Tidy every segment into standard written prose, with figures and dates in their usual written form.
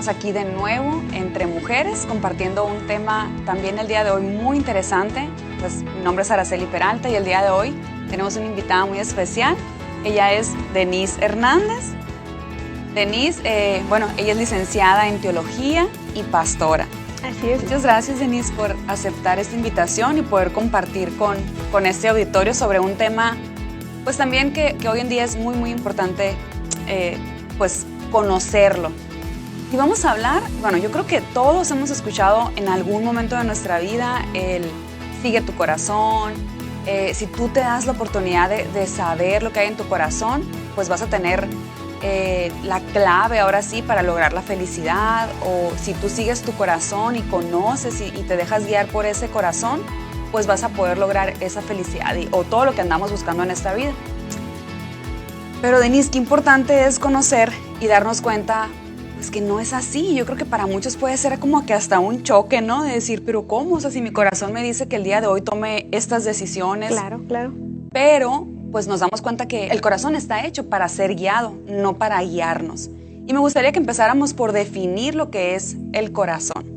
Estamos aquí de nuevo entre mujeres compartiendo un tema también el día de hoy muy interesante. Pues mi nombre es Araceli Peralta y el día de hoy tenemos una invitada muy especial. Ella es Denise Hernández. Denise, ella es licenciada en teología y pastora. Así es. Muchas gracias, Denise, por aceptar esta invitación y poder compartir con este auditorio sobre un tema, pues también que hoy en día es muy, muy importante, pues conocerlo. Y vamos a hablar, yo creo que todos hemos escuchado en algún momento de nuestra vida el sigue tu corazón. Si tú te das la oportunidad de saber lo que hay en tu corazón, pues vas a tener la clave ahora sí para lograr la felicidad. O si tú sigues tu corazón y conoces y te dejas guiar por ese corazón, pues vas a poder lograr esa felicidad o todo lo que andamos buscando en esta vida. Pero Denise, qué importante es conocer y darnos cuenta pues, que no es así. Yo creo que para muchos puede ser como que hasta un choque, ¿no? De decir, pero ¿cómo? O sea, si mi corazón me dice que el día de hoy tome estas decisiones. Claro. Pero pues nos damos cuenta que el corazón está hecho para ser guiado, no para guiarnos. Y me gustaría que empezáramos por definir lo que es el corazón.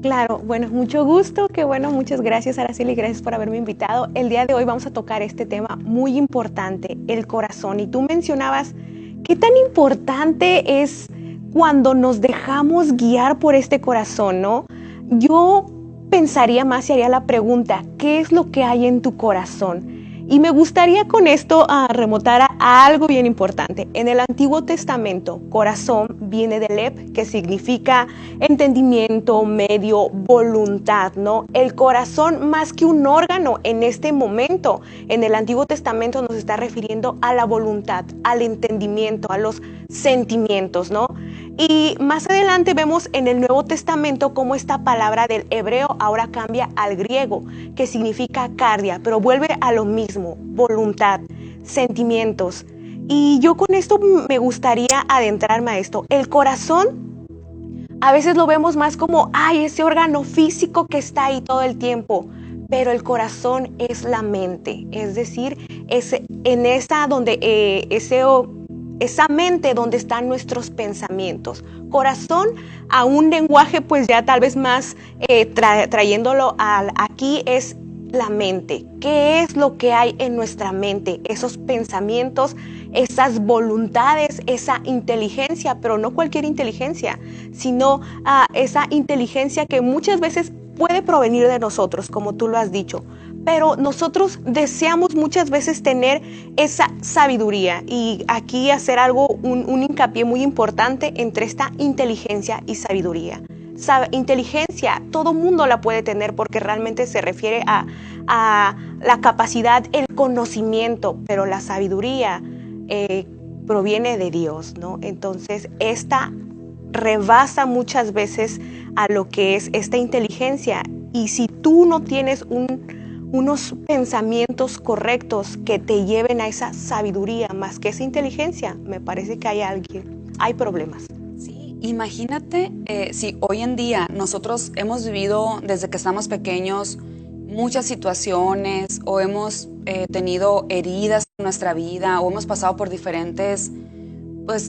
Claro, mucho gusto, muchas gracias Araceli, gracias por haberme invitado. El día de hoy vamos a tocar este tema muy importante, el corazón. Y tú mencionabas qué tan importante es cuando nos dejamos guiar por este corazón, ¿no? Yo pensaría más y haría la pregunta, ¿qué es lo que hay en tu corazón? Y me gustaría con esto remontar a algo bien importante. En el Antiguo Testamento, corazón viene de lev, que significa entendimiento, medio, voluntad, ¿no? El corazón, más que un órgano en este momento, en el Antiguo Testamento nos está refiriendo a la voluntad, al entendimiento, a los sentimientos, ¿no? Y más adelante vemos en el Nuevo Testamento cómo esta palabra del hebreo ahora cambia al griego, que significa cardia, pero vuelve a lo mismo, voluntad, sentimientos. Y yo con esto me gustaría adentrarme a esto. El corazón, a veces lo vemos más como, ese órgano físico que está ahí todo el tiempo. Pero el corazón es la mente, es decir, esa mente donde están nuestros pensamientos. Corazón a un lenguaje pues ya tal vez más trayéndolo aquí es la mente. ¿Qué es lo que hay en nuestra mente? Esos pensamientos, esas voluntades, esa inteligencia, pero no cualquier inteligencia, sino esa inteligencia que muchas veces puede provenir de nosotros, como tú lo has dicho. Pero nosotros deseamos muchas veces tener esa sabiduría y aquí hacer un hincapié muy importante entre esta inteligencia y sabiduría. Inteligencia, todo mundo la puede tener porque realmente se refiere a la capacidad, el conocimiento, pero la sabiduría proviene de Dios, ¿no? Entonces, esta rebasa muchas veces a lo que es esta inteligencia y si tú no tienes unos pensamientos correctos que te lleven a esa sabiduría más que esa inteligencia, me parece que hay problemas. Sí, imagínate si hoy en día nosotros hemos vivido desde que estamos pequeños muchas situaciones o hemos tenido heridas en nuestra vida o hemos pasado por diferentes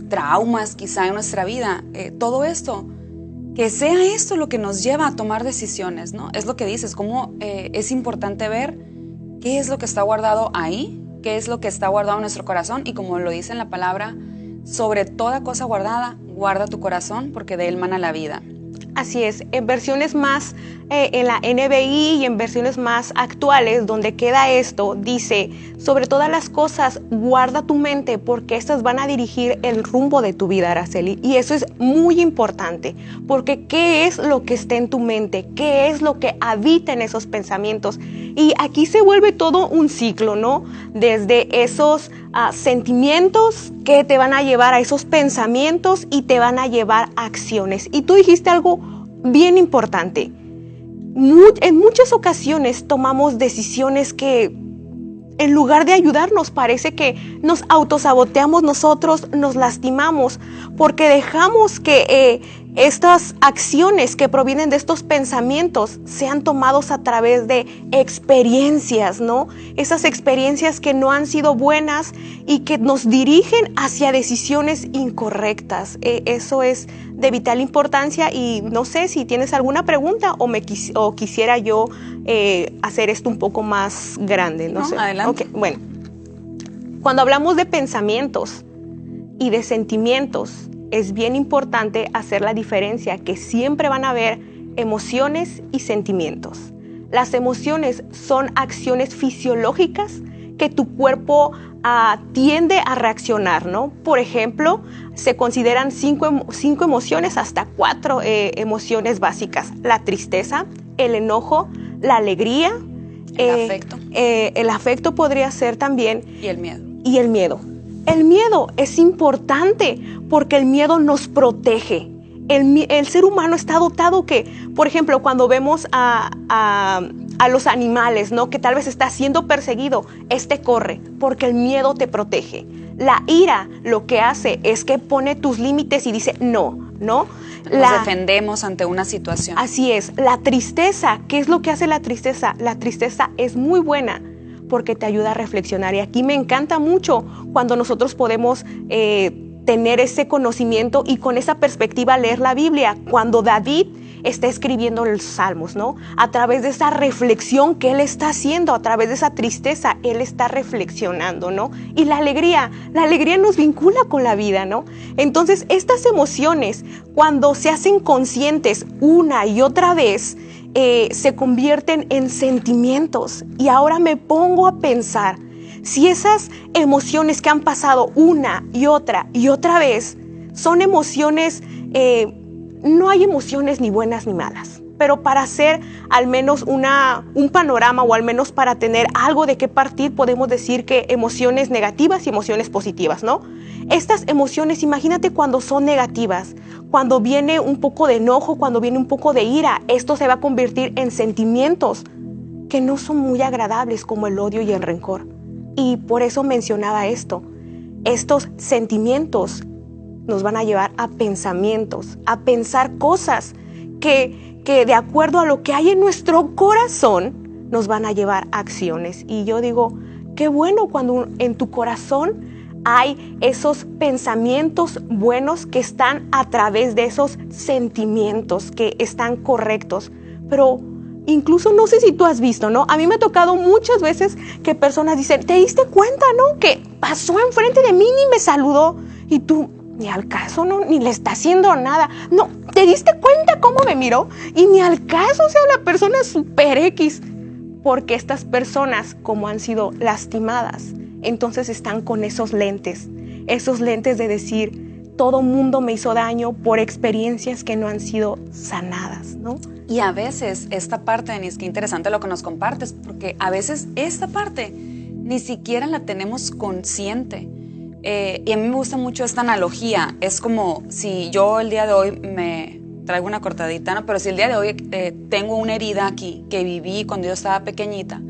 traumas quizá en nuestra vida, todo esto. Que sea esto lo que nos lleva a tomar decisiones, ¿no? Es lo que dices, cómo es importante ver qué es lo que está guardado ahí, qué es lo que está guardado en nuestro corazón y como lo dice en la palabra, sobre toda cosa guardada, guarda tu corazón porque de él mana la vida. Así es, en versiones más, en la NBI y en versiones más actuales, donde queda esto, dice, sobre todas las cosas, guarda tu mente, porque estas van a dirigir el rumbo de tu vida, Araceli. Y eso es muy importante, porque ¿qué es lo que está en tu mente? ¿Qué es lo que habita en esos pensamientos? Y aquí se vuelve todo un ciclo, ¿no? Desde esos sentimientos que te van a llevar a esos pensamientos y te van a llevar a acciones. Y tú dijiste algo bien importante. En muchas ocasiones tomamos decisiones que en lugar de ayudarnos parece que nos autosaboteamos nosotros, nos lastimamos porque dejamos que estas acciones que provienen de estos pensamientos sean tomados a través de experiencias, ¿no? Esas experiencias que no han sido buenas y que nos dirigen hacia decisiones incorrectas. Eso es de vital importancia y no sé si tienes alguna pregunta o quisiera yo hacer esto un poco más grande. No sé. Adelante. Okay, bueno, cuando hablamos de pensamientos y de sentimientos, es bien importante hacer la diferencia que siempre van a haber emociones y sentimientos. Las emociones son acciones fisiológicas que tu cuerpo tiende a reaccionar, ¿no? Por ejemplo, se consideran cinco emociones hasta 4 emociones básicas: la tristeza, el enojo, la alegría, el afecto. El afecto podría ser también. Y el miedo. Y el miedo. El miedo es importante porque el miedo nos protege. El ser humano está dotado que, por ejemplo, cuando vemos a los animales, ¿no? Que tal vez está siendo perseguido, corre porque el miedo te protege. La ira lo que hace es que pone tus límites y dice no, ¿no? Nos defendemos ante una situación. Así es. La tristeza, ¿qué es lo que hace la tristeza? La tristeza es muy buena porque te ayuda a reflexionar. Y aquí me encanta mucho cuando nosotros podemos tener ese conocimiento y con esa perspectiva leer la Biblia. Cuando David está escribiendo los Salmos, ¿no? A través de esa reflexión que él está haciendo, a través de esa tristeza, él está reflexionando, ¿no? Y la alegría nos vincula con la vida, ¿no? Entonces, estas emociones, cuando se hacen conscientes una y otra vez, se convierten en sentimientos. Y ahora me pongo a pensar, si esas emociones que han pasado una y otra vez son emociones, no hay emociones ni buenas ni malas, pero para hacer al menos un panorama o al menos para tener algo de qué partir, podemos decir que emociones negativas y emociones positivas, ¿no? Estas emociones, imagínate cuando son negativas, cuando viene un poco de enojo, cuando viene un poco de ira, esto se va a convertir en sentimientos que no son muy agradables, como el odio y el rencor. Y por eso mencionaba esto. Estos sentimientos nos van a llevar a pensamientos, a pensar cosas que de acuerdo a lo que hay en nuestro corazón nos van a llevar a acciones. Y yo digo, qué bueno cuando en tu corazón hay esos pensamientos buenos que están a través de esos sentimientos que están correctos. Pero incluso no sé si tú has visto, ¿no? A mí me ha tocado muchas veces que personas dicen, ¿te diste cuenta, no? Que pasó enfrente de mí y me saludó. Y tú, ni al caso, ¿no? Ni le está haciendo nada. No, ¿te diste cuenta cómo me miró? Y ni al caso, o sea, la persona es súper X. Porque estas personas, como han sido lastimadas, entonces están con esos lentes de decir, todo mundo me hizo daño por experiencias que no han sido sanadas, ¿no? Y a veces esta parte, Denise, qué interesante lo que nos compartes, porque a veces esta parte ni siquiera la tenemos consciente. Y a mí me gusta mucho esta analogía. Es como si yo el día de hoy me traigo una cortadita, ¿no? Pero si el día de hoy tengo una herida aquí que viví cuando yo estaba pequeñita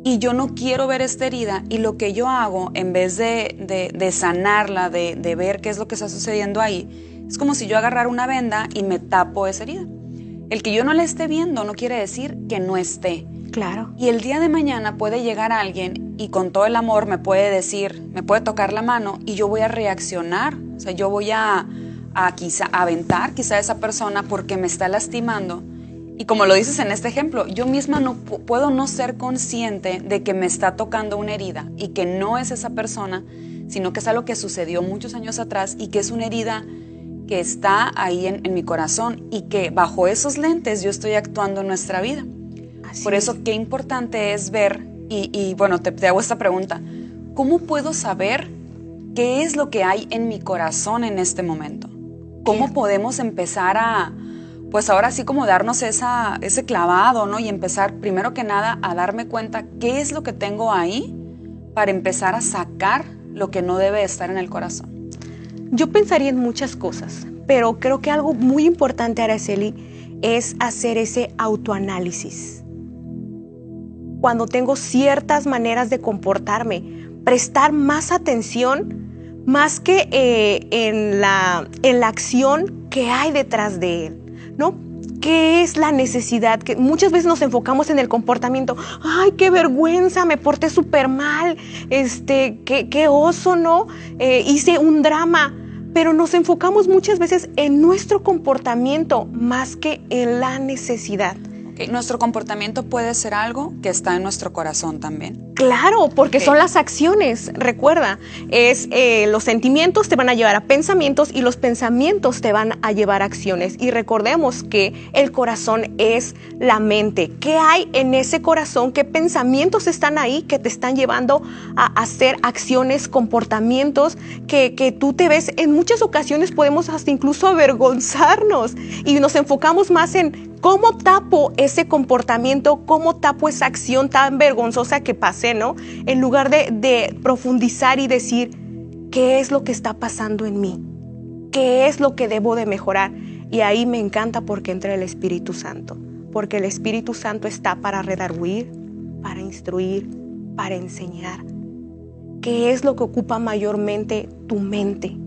y yo no quiero ver esta herida, y lo que yo hago en vez de sanarla, de ver qué es lo que está sucediendo ahí, es como si yo agarrara una venda y me tapo esa herida. El que yo no la esté viendo no quiere decir que no esté. Claro. Y el día de mañana puede llegar alguien y con todo el amor me puede decir, me puede tocar la mano y yo voy a reaccionar. O sea, yo voy a quizá aventar quizá a esa persona porque me está lastimando. Y como lo dices en este ejemplo, yo misma no puedo no ser consciente de que me está tocando una herida y que no es esa persona, sino que es algo que sucedió muchos años atrás y que es una herida que está ahí en mi corazón y que bajo esos lentes yo estoy actuando en nuestra vida. Por eso qué importante es ver, y bueno, te hago esta pregunta, ¿cómo puedo saber qué es lo que hay en mi corazón en este momento? ¿Cómo podemos empezar pues ahora sí como darnos ese clavado, ¿no? Y empezar primero que nada a darme cuenta qué es lo que tengo ahí para empezar a sacar lo que no debe estar en el corazón. Yo pensaría en muchas cosas, pero creo que algo muy importante, Araceli, es hacer ese autoanálisis. Cuando tengo ciertas maneras de comportarme, prestar más atención, más que en la acción que hay detrás de él, ¿no? ¿Qué es la necesidad? Que muchas veces nos enfocamos en el comportamiento. ¡Ay, qué vergüenza! Me porté súper mal. Qué oso, ¿no? Hice un drama. Pero nos enfocamos muchas veces en nuestro comportamiento más que en la necesidad. Okay. Nuestro comportamiento puede ser algo que está en nuestro corazón también. Claro, porque son las acciones. Recuerda, los sentimientos te van a llevar a pensamientos y los pensamientos te van a llevar a acciones. Y recordemos que el corazón es la mente. ¿Qué hay en ese corazón? ¿Qué pensamientos están ahí que te están llevando a hacer acciones, comportamientos que tú te ves? En muchas ocasiones podemos hasta incluso avergonzarnos y nos enfocamos más en ¿cómo tapo ese comportamiento? ¿Cómo tapo esa acción tan vergonzosa que pasé, ¿no? En lugar de profundizar y decir, ¿qué es lo que está pasando en mí? ¿Qué es lo que debo de mejorar? Y ahí me encanta porque entra el Espíritu Santo. Porque el Espíritu Santo está para redarguir, para instruir, para enseñar. ¿Qué es lo que ocupa mayormente tu mente?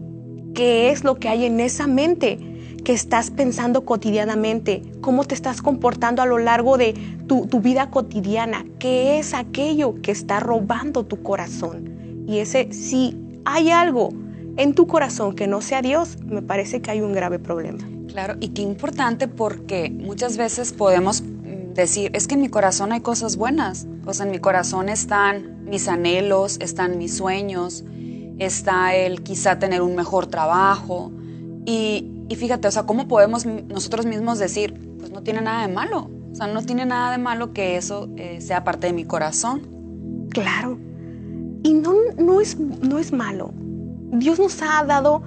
¿Qué es lo que hay en esa mente que estás pensando cotidianamente? ¿Cómo te estás comportando a lo largo de tu vida cotidiana? ¿Qué es aquello que está robando tu corazón? Y si hay algo en tu corazón que no sea Dios, me parece que hay un grave problema. Claro, y qué importante, porque muchas veces podemos decir, es que en mi corazón hay cosas buenas. O sea, en mi corazón están mis anhelos, están mis sueños, está el quizá tener un mejor trabajo. Y fíjate, o sea, ¿cómo podemos nosotros mismos decir, pues no tiene nada de malo? O sea, no tiene nada de malo que eso sea parte de mi corazón. Claro. Y no es malo. Dios nos ha dado,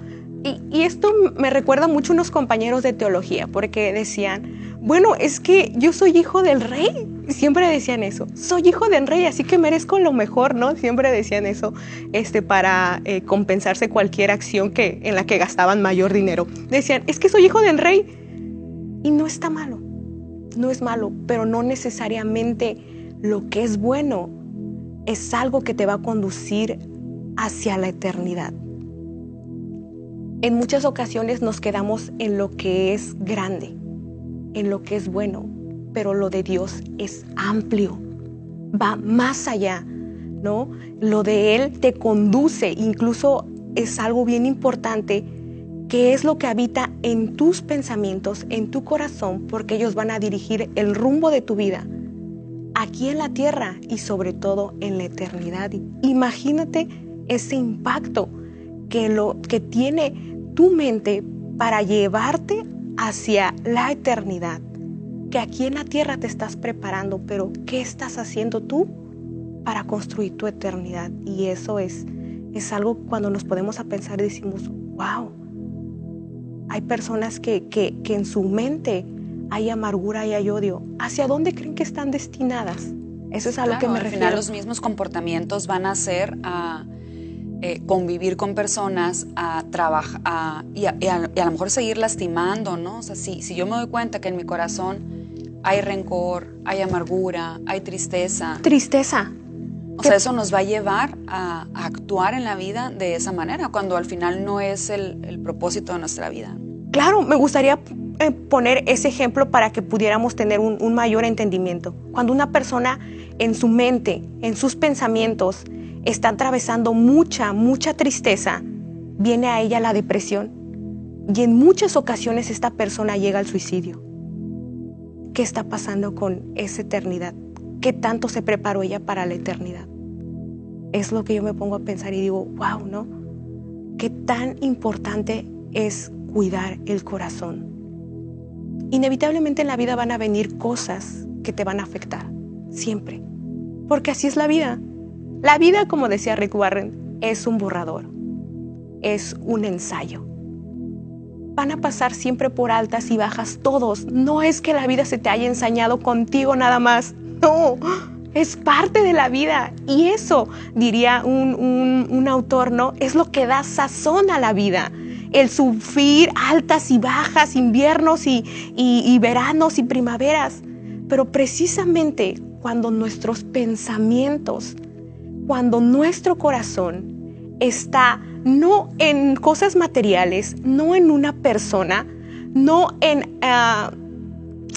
y esto me recuerda mucho a unos compañeros de teología, porque decían, bueno, es que yo soy hijo del rey. Siempre decían eso, soy hijo del rey, así que merezco lo mejor, ¿no? Siempre decían eso para compensarse cualquier acción en la que gastaban mayor dinero. Decían, es que soy hijo del rey. Y no está malo, no es malo, pero no necesariamente lo que es bueno es algo que te va a conducir hacia la eternidad. En muchas ocasiones nos quedamos en lo que es grande, en lo que es bueno, pero lo de Dios es amplio, va más allá, ¿no? Lo de Él te conduce, incluso es algo bien importante, que es lo que habita en tus pensamientos, en tu corazón, porque ellos van a dirigir el rumbo de tu vida, aquí en la tierra y sobre todo en la eternidad. Imagínate ese impacto que tiene tu mente para llevarte hacia la eternidad. Que aquí en la tierra te estás preparando, pero ¿qué estás haciendo tú para construir tu eternidad? Y eso es algo cuando nos ponemos a pensar y decimos, wow, hay personas que en su mente hay amargura y hay odio. ¿Hacia dónde creen que están destinadas? Eso es a lo que me refiero. Al final los mismos comportamientos van a ser a convivir con personas, a trabajar y a lo mejor seguir lastimando, ¿no? O sea, si yo me doy cuenta que en mi corazón hay rencor, hay amargura, hay tristeza. Tristeza. O sea, eso nos va a llevar a actuar en la vida de esa manera, cuando al final no es el propósito de nuestra vida. Claro, me gustaría poner ese ejemplo para que pudiéramos tener un mayor entendimiento. Cuando una persona en su mente, en sus pensamientos, está atravesando mucha tristeza, viene a ella la depresión. Y en muchas ocasiones esta persona llega al suicidio. ¿Qué está pasando con esa eternidad? ¿Qué tanto se preparó ella para la eternidad? Es lo que yo me pongo a pensar y digo, wow, ¿no? ¿Qué tan importante es cuidar el corazón? Inevitablemente en la vida van a venir cosas que te van a afectar, siempre. Porque así es la vida. La vida, como decía Rick Warren, es un borrador, es un ensayo. Van a pasar siempre por altas y bajas todos. No es que la vida se te haya ensañado contigo nada más. No, es parte de la vida. Y eso, diría un autor, ¿no? Es lo que da sazón a la vida. El sufrir altas y bajas, inviernos y veranos y primaveras. Pero precisamente cuando nuestros pensamientos, cuando nuestro corazón está no en cosas materiales, no en una persona, no en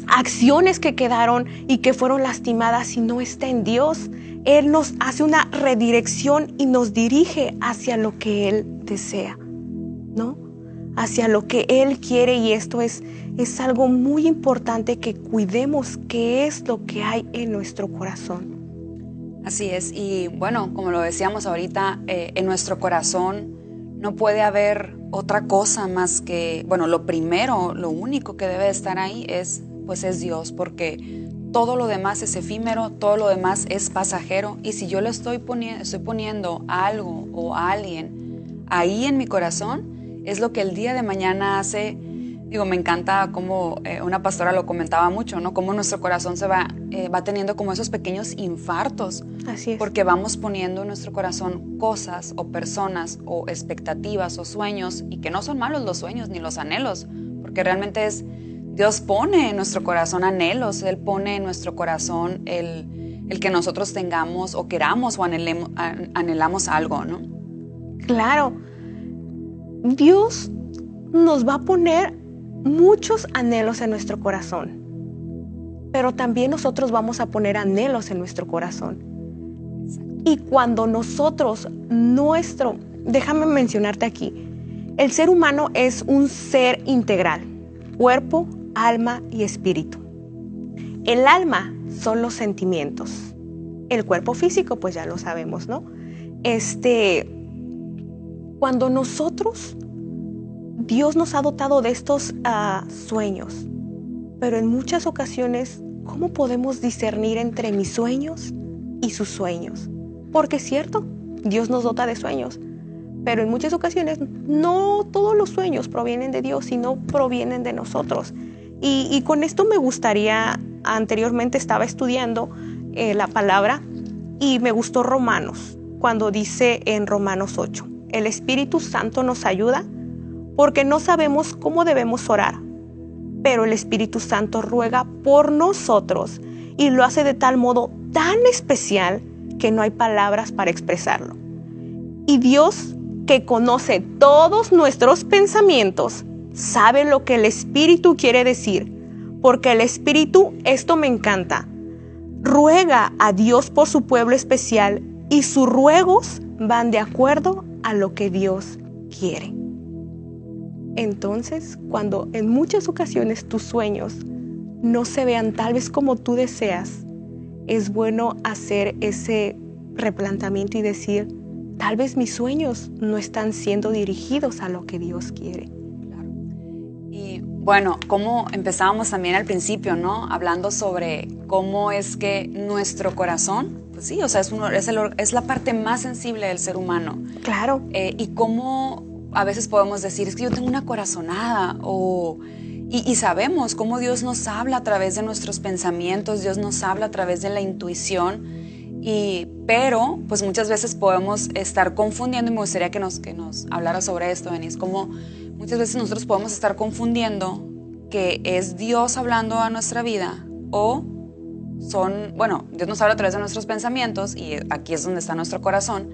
acciones que quedaron y que fueron lastimadas, sino está en Dios. Él nos hace una redirección y nos dirige hacia lo que Él desea, ¿no? Hacia lo que Él quiere, y esto es algo muy importante, que cuidemos qué es lo que hay en nuestro corazón. Así es, y bueno, como lo decíamos ahorita, en nuestro corazón no puede haber otra cosa más que, bueno, lo primero, lo único que debe estar ahí es Dios, porque todo lo demás es efímero, todo lo demás es pasajero, y si yo le estoy poniendo a algo o a alguien ahí en mi corazón, es lo que el día de mañana hace. Digo, me encanta cómo una pastora lo comentaba mucho, ¿no? Cómo nuestro corazón se va teniendo como esos pequeños infartos. Así es. Porque vamos poniendo en nuestro corazón cosas o personas o expectativas o sueños, y que no son malos los sueños ni los anhelos, porque realmente Dios pone en nuestro corazón anhelos, Él pone en nuestro corazón el que nosotros tengamos o queramos o anhelamos algo, ¿no? Claro, Dios nos va a poner muchos anhelos en nuestro corazón, pero también nosotros vamos a poner anhelos en nuestro corazón. Y cuando nosotros, déjame mencionarte aquí, el ser humano es un ser integral, cuerpo, alma y espíritu. El alma son los sentimientos, el cuerpo físico pues ya lo sabemos, ¿no? Cuando nosotros, Dios nos ha dotado de estos sueños, pero en muchas ocasiones, ¿cómo podemos discernir entre mis sueños y sus sueños? Porque es cierto, Dios nos dota de sueños, pero en muchas ocasiones no todos los sueños provienen de Dios, sino provienen de nosotros. Y con esto me gustaría, anteriormente estaba estudiando la palabra y me gustó Romanos, cuando dice en Romanos 8, el Espíritu Santo nos ayuda porque no sabemos cómo debemos orar, pero el Espíritu Santo ruega por nosotros y lo hace de tal modo tan especial que no hay palabras para expresarlo. Y Dios, que conoce todos nuestros pensamientos, sabe lo que el Espíritu quiere decir, porque el Espíritu, esto me encanta, ruega a Dios por su pueblo especial, y sus ruegos van de acuerdo a lo que Dios quiere. Entonces, cuando en muchas ocasiones tus sueños no se vean tal vez como tú deseas, es bueno hacer ese replanteamiento y decir, tal vez mis sueños no están siendo dirigidos a lo que Dios quiere. Claro. Y bueno, como empezábamos también al principio, ¿no? Hablando sobre cómo es que nuestro corazón, pues sí, o sea, es la parte más sensible del ser humano. Claro. Y cómo a veces podemos decir, es que yo tengo una corazonada, y sabemos cómo Dios nos habla a través de nuestros pensamientos, Dios nos habla a través de la intuición, pero pues muchas veces podemos estar confundiendo, y me gustaría que nos hablara sobre esto, Denise, como muchas veces nosotros podemos estar confundiendo que es Dios hablando a nuestra vida, o Dios nos habla a través de nuestros pensamientos, y aquí es donde está nuestro corazón.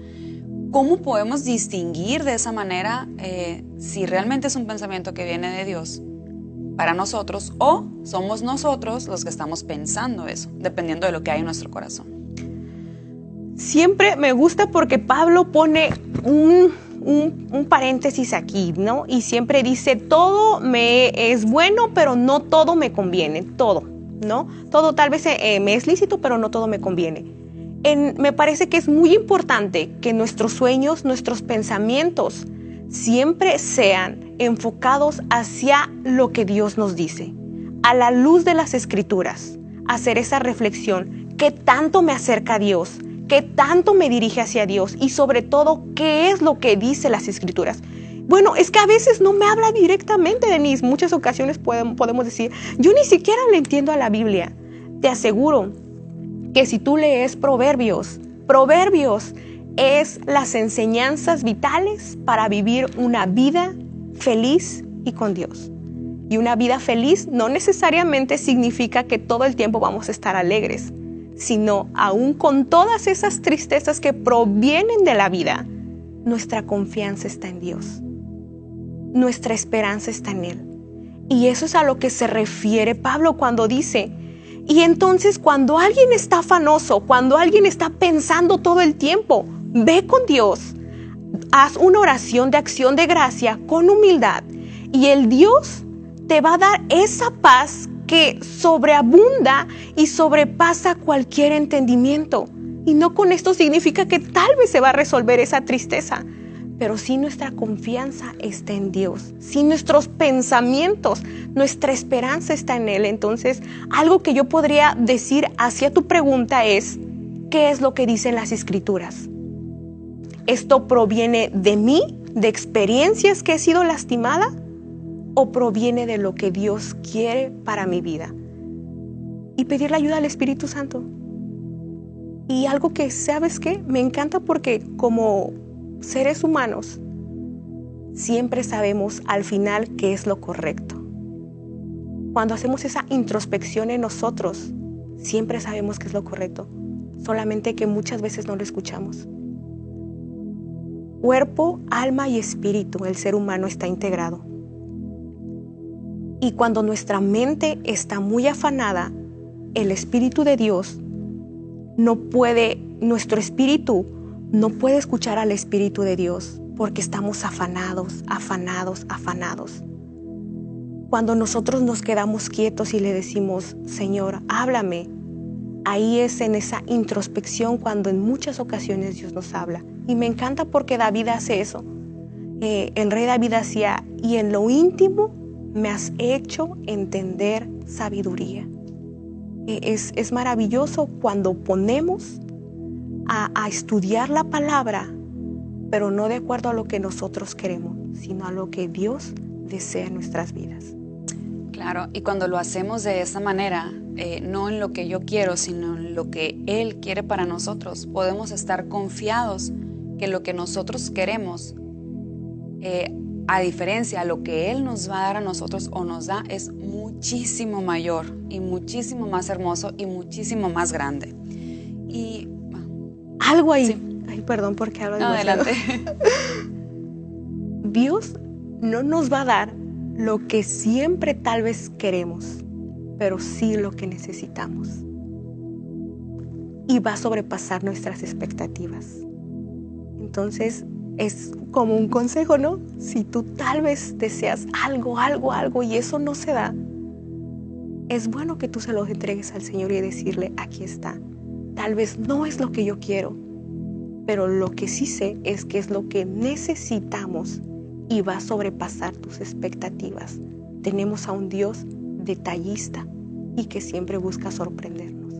¿Cómo podemos distinguir de esa manera si realmente es un pensamiento que viene de Dios para nosotros, o somos nosotros los que estamos pensando eso, dependiendo de lo que hay en nuestro corazón? Siempre me gusta porque Pablo pone un paréntesis aquí, ¿no? Y siempre dice, todo me es bueno, pero no todo me conviene, todo, ¿no? Todo tal vez me es lícito, pero no todo me conviene. Me parece que es muy importante que nuestros sueños, nuestros pensamientos siempre sean enfocados hacia lo que Dios nos dice, a la luz de las Escrituras, hacer esa reflexión, ¿qué tanto me acerca a Dios? ¿Qué tanto me dirige hacia Dios? Y sobre todo, ¿qué es lo que dice las Escrituras? Bueno, es que a veces no me habla directamente, Denise. Muchas ocasiones podemos decir, yo ni siquiera le entiendo a la Biblia. Te aseguro que si tú lees Proverbios es las enseñanzas vitales para vivir una vida feliz y con Dios. Y una vida feliz no necesariamente significa que todo el tiempo vamos a estar alegres, sino aún con todas esas tristezas que provienen de la vida, nuestra confianza está en Dios. Nuestra esperanza está en Él. Y eso es a lo que se refiere Pablo cuando dice, y entonces cuando alguien está afanoso, cuando alguien está pensando todo el tiempo, ve con Dios, haz una oración de acción de gracia con humildad y el Dios te va a dar esa paz que sobreabunda y sobrepasa cualquier entendimiento. Y no con esto significa que tal vez se va a resolver esa tristeza, pero sí nuestra confianza está en Dios, sí nuestros pensamientos, nuestra esperanza está en Él. Entonces, algo que yo podría decir hacia tu pregunta es, ¿qué es lo que dicen las Escrituras? ¿Esto proviene de mí, de experiencias que he sido lastimada? ¿O proviene de lo que Dios quiere para mi vida? Y pedir la ayuda al Espíritu Santo. Y algo que, ¿sabes qué? Me encanta porque como seres humanos siempre sabemos al final qué es lo correcto. Cuando hacemos esa introspección en nosotros, siempre sabemos qué es lo correcto, solamente que muchas veces no lo escuchamos. Cuerpo, alma y espíritu, el ser humano está integrado. Y cuando nuestra mente está muy afanada, el Espíritu de Dios nuestro espíritu no puede escuchar al Espíritu de Dios porque estamos afanados. Cuando nosotros nos quedamos quietos y le decimos, Señor, háblame, ahí es en esa introspección cuando en muchas ocasiones Dios nos habla. Y me encanta porque David hace eso. El rey David hacía, y en lo íntimo me has hecho entender sabiduría. Es maravilloso cuando ponemos a estudiar la palabra, pero no de acuerdo a lo que nosotros queremos, sino a lo que Dios desea en nuestras vidas. Claro, y cuando lo hacemos de esa manera, no en lo que yo quiero, sino en lo que Él quiere para nosotros, podemos estar confiados que lo que nosotros queremos, a diferencia de lo que Él nos va a dar a nosotros o nos da, es muchísimo mayor y muchísimo más hermoso y muchísimo más grande. Y algo ahí. Sí. Ay, perdón porque hablo demasiado. Adelante. Dios no nos va a dar lo que siempre tal vez queremos, pero sí lo que necesitamos. Y va a sobrepasar nuestras expectativas. Entonces, es como un consejo, ¿no? Si tú tal vez deseas algo y eso no se da, es bueno que tú se lo entregues al Señor y decirle, aquí está. Tal vez no es lo que yo quiero, pero lo que sí sé es que es lo que necesitamos y va a sobrepasar tus expectativas. Tenemos a un Dios detallista y que siempre busca sorprendernos.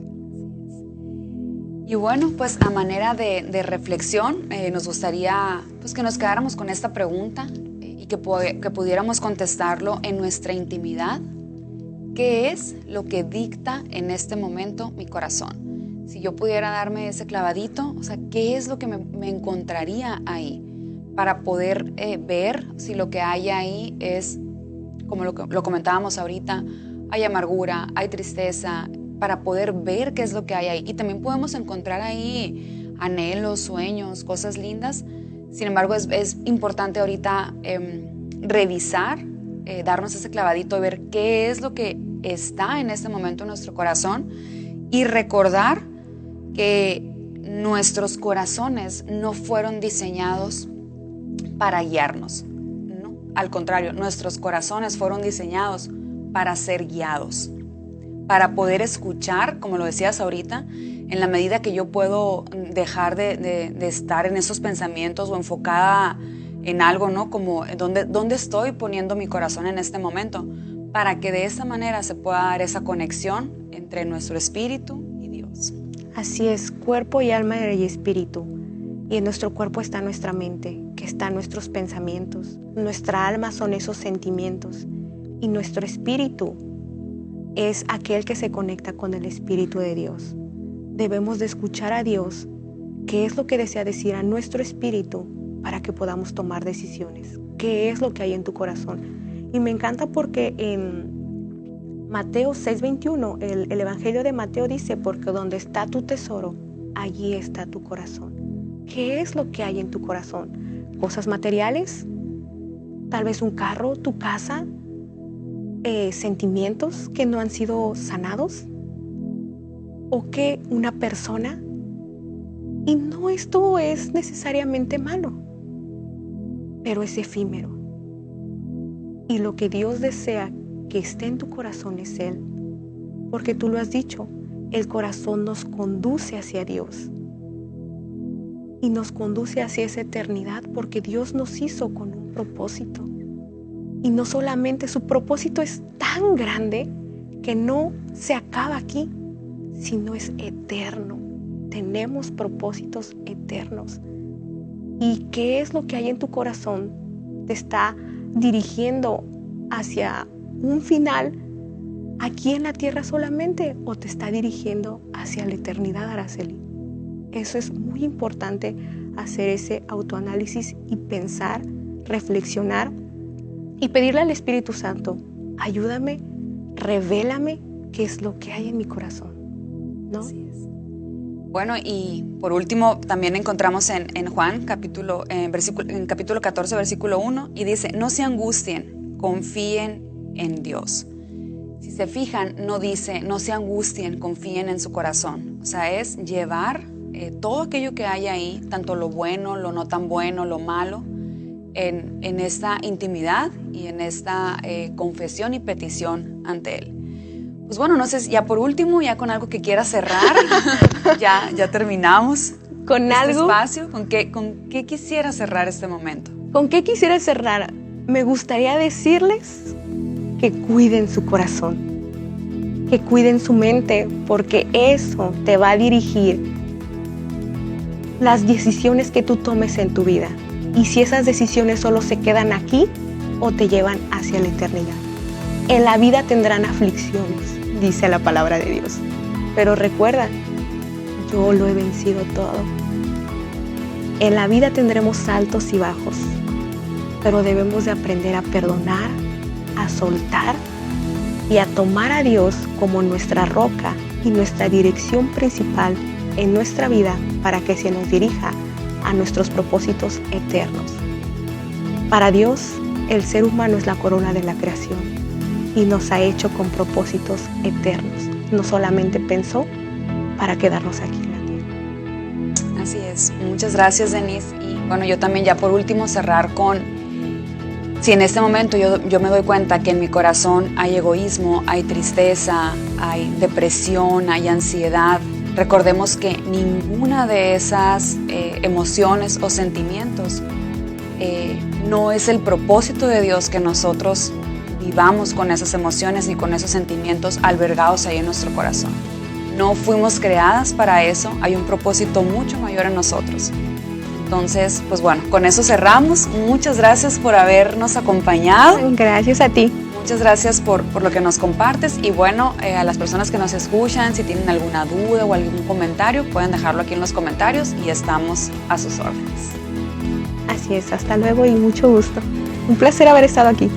Y bueno, pues a manera de reflexión, nos gustaría pues, que nos quedáramos con esta pregunta y que pudiéramos contestarlo en nuestra intimidad. ¿Qué es lo que dicta en este momento mi corazón? Si yo pudiera darme ese clavadito, o sea, ¿qué es lo que me encontraría ahí? Para poder ver si lo que hay ahí es, como lo comentábamos ahorita, hay amargura, hay tristeza, para poder ver qué es lo que hay ahí. Y también podemos encontrar ahí anhelos, sueños, cosas lindas. Sin embargo, es importante ahorita revisar, darnos ese clavadito y ver qué es lo que está en este momento en nuestro corazón y recordar que nuestros corazones no fueron diseñados para guiarnos, ¿no? Al contrario, nuestros corazones fueron diseñados para ser guiados, para poder escuchar, como lo decías ahorita, en la medida que yo puedo dejar de estar en esos pensamientos o enfocada en algo, ¿no? Como ¿dónde estoy poniendo mi corazón en este momento? Para que de esa manera se pueda dar esa conexión entre nuestro espíritu y Dios. Así es, cuerpo y alma y espíritu. Y en nuestro cuerpo está nuestra mente, que están nuestros pensamientos. Nuestra alma son esos sentimientos. Y nuestro espíritu es aquel que se conecta con el Espíritu de Dios. Debemos de escuchar a Dios, qué es lo que desea decir a nuestro espíritu para que podamos tomar decisiones. ¿Qué es lo que hay en tu corazón? Y me encanta porque en Mateo 6:21, el Evangelio de Mateo dice, porque donde está tu tesoro, allí está tu corazón. ¿Qué es lo que hay en tu corazón? ¿Cosas materiales? ¿Tal vez un carro, tu casa? sentimientos que no han sido sanados, o que una persona. Y no, esto es necesariamente malo, pero es efímero. Y lo que Dios desea que esté en tu corazón es Él, porque tú lo has dicho, el corazón nos conduce hacia Dios y nos conduce hacia esa eternidad, porque Dios nos hizo con un propósito. Y no solamente, su propósito es tan grande que no se acaba aquí, sino es eterno. Tenemos propósitos eternos. ¿Y qué es lo que hay en tu corazón? ¿Te está dirigiendo hacia un final aquí en la tierra solamente, o te está dirigiendo hacia la eternidad, Araceli? Eso es muy importante, hacer ese autoanálisis y pensar, reflexionar y pedirle al Espíritu Santo: ayúdame, revélame qué es lo que hay en mi corazón, ¿no? Así es. Bueno, y por último también encontramos en Juan capítulo 14, versículo 1, y dice: no se angustien, confíen en Dios. Si se fijan, no dice no se angustien, confíen en su corazón. O sea, es llevar todo aquello que hay ahí, tanto lo bueno, lo no tan bueno, lo malo, en esta intimidad y en esta confesión y petición ante Él. Pues bueno, no sé, ya por último, ya con algo que quiera cerrar, ya terminamos con este algo espacio. ¿Con qué quisiera cerrar este momento? ¿Con qué quisiera cerrar? Me gustaría decirles que cuiden su corazón, que cuiden su mente, porque eso te va a dirigir las decisiones que tú tomes en tu vida. Y si esas decisiones solo se quedan aquí o te llevan hacia la eternidad. En la vida tendrán aflicciones, dice la palabra de Dios. Pero recuerda, yo lo he vencido todo. En la vida tendremos altos y bajos, pero debemos de aprender a perdonar, a soltar y a tomar a Dios como nuestra roca y nuestra dirección principal en nuestra vida, para que se nos dirija a nuestros propósitos eternos. Para Dios, el ser humano es la corona de la creación y nos ha hecho con propósitos eternos. No solamente pensó para quedarnos aquí en la tierra. Así es. Muchas gracias, Denise. Y bueno, yo también ya por último cerrar con: si en este momento yo me doy cuenta que en mi corazón hay egoísmo, hay tristeza, hay depresión, hay ansiedad, recordemos que ninguna de esas emociones o sentimientos no es el propósito de Dios, que nosotros vivamos con esas emociones ni con esos sentimientos albergados ahí en nuestro corazón. No fuimos creadas para eso, hay un propósito mucho mayor en nosotros. Entonces, pues bueno, con eso cerramos. Muchas gracias por habernos acompañado. Gracias a ti. Muchas gracias por lo que nos compartes. Y bueno, a las personas que nos escuchan, si tienen alguna duda o algún comentario, pueden dejarlo aquí en los comentarios y estamos a sus órdenes. Así es, hasta luego y mucho gusto. Un placer haber estado aquí.